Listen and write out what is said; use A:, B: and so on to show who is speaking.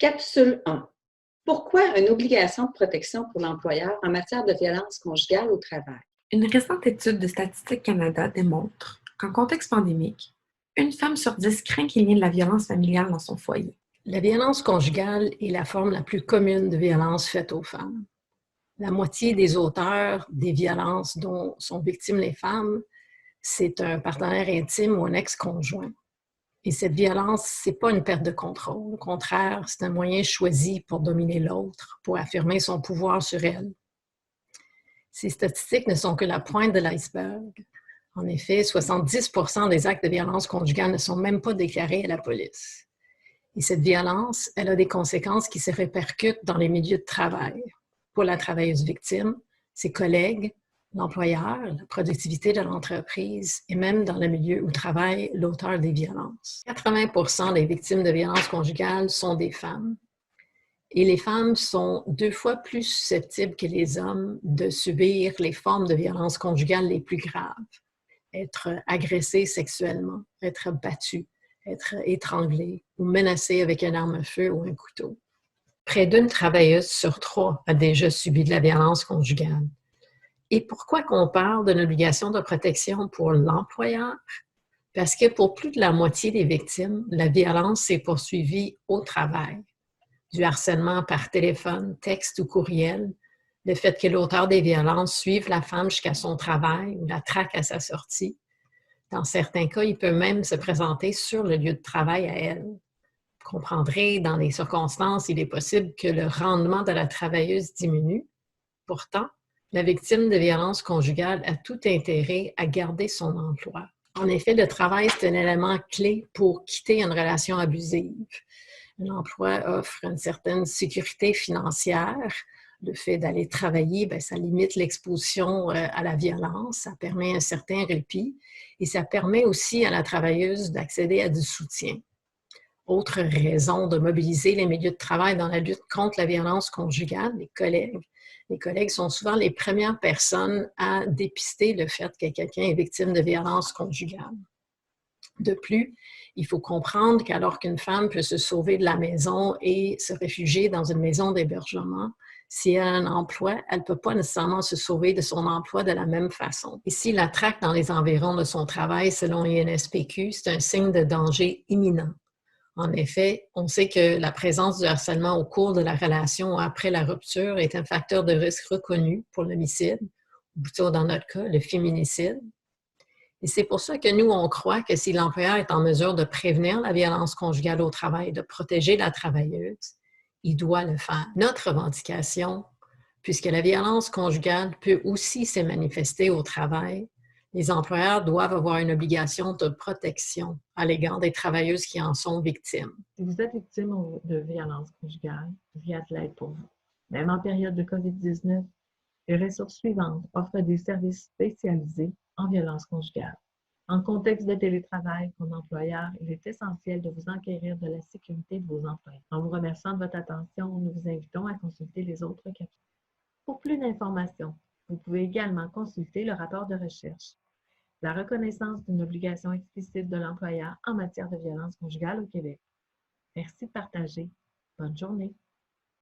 A: Capsule 1. Pourquoi une obligation de protection pour l'employeur en matière de violence conjugale au travail?
B: Une récente étude de Statistique Canada démontre qu'en contexte pandémique, une femme sur 10 craint qu'il y ait de la violence familiale dans son foyer.
C: La violence conjugale est la forme la plus commune de violence faite aux femmes. La moitié des auteurs des violences dont sont victimes les femmes, c'est un partenaire intime ou un ex-conjoint. Et cette violence, ce n'est pas une perte de contrôle. Au contraire, c'est un moyen choisi pour dominer l'autre, pour affirmer son pouvoir sur elle. Ces statistiques ne sont que la pointe de l'iceberg. En effet, 70% des actes de violence conjugale ne sont même pas déclarés à la police. Et cette violence, elle a des conséquences qui se répercutent dans les milieux de travail. Pour la travailleuse victime, ses collègues, l'employeur, la productivité de l'entreprise et même dans le milieu où travaille l'auteur des violences. 80% des victimes de violences conjugales sont des femmes. Et les femmes sont 2 fois plus susceptibles que les hommes de subir les formes de violence conjugale les plus graves. Être agressée sexuellement, être battue, être étranglée ou menacée avec une arme à feu ou un couteau. Près d'une travailleuse sur 3 a déjà subi de la violence conjugale. Et pourquoi qu'on parle d'une obligation de protection pour l'employeur? Parce que pour plus de la moitié des victimes, la violence s'est poursuivie au travail. Du harcèlement par téléphone, texte ou courriel, le fait que l'auteur des violences suive la femme jusqu'à son travail ou la traque à sa sortie. Dans certains cas, il peut même se présenter sur le lieu de travail à elle. Vous comprendrez, dans les circonstances, il est possible que le rendement de la travailleuse diminue. Pourtant, la victime de violences conjugales a tout intérêt à garder son emploi. En effet, le travail, c'est un élément clé pour quitter une relation abusive. L'emploi offre une certaine sécurité financière. Le fait d'aller travailler, ça limite l'exposition à la violence, ça permet un certain répit et ça permet aussi à la travailleuse d'accéder à du soutien. Autre raison de mobiliser les milieux de travail dans la lutte contre la violence conjugale, les collègues. Les collègues sont souvent les premières personnes à dépister le fait que quelqu'un est victime de violence conjugale. De plus, il faut comprendre qu'alors qu'une femme peut se sauver de la maison et se réfugier dans une maison d'hébergement, si elle a un emploi, elle ne peut pas nécessairement se sauver de son emploi de la même façon. Et si la traque dans les environs de son travail, selon l'INSPQ, c'est un signe de danger imminent. En effet, on sait que la présence du harcèlement au cours de la relation ou après la rupture est un facteur de risque reconnu pour l'homicide, ou plutôt dans notre cas, le féminicide. Et c'est pour ça que nous, on croit que si l'employeur est en mesure de prévenir la violence conjugale au travail, de protéger la travailleuse, il doit le faire. Notre revendication, puisque la violence conjugale peut aussi se manifester au travail, les employeurs doivent avoir une obligation de protection à l'égard des travailleuses qui en sont victimes.
D: Si vous êtes victime de violence conjugale, il y a de l'aide pour vous. Même en période de COVID-19, les ressources suivantes offrent des services spécialisés en violence conjugale. En contexte de télétravail, comme employeur, il est essentiel de vous enquérir de la sécurité de vos employés. En vous remerciant de votre attention, nous vous invitons à consulter les autres capsules. Pour plus d'informations, vous pouvez également consulter le rapport de recherche. La reconnaissance d'une obligation explicite de l'employeur en matière de violence conjugale au Québec. Merci de partager. Bonne journée.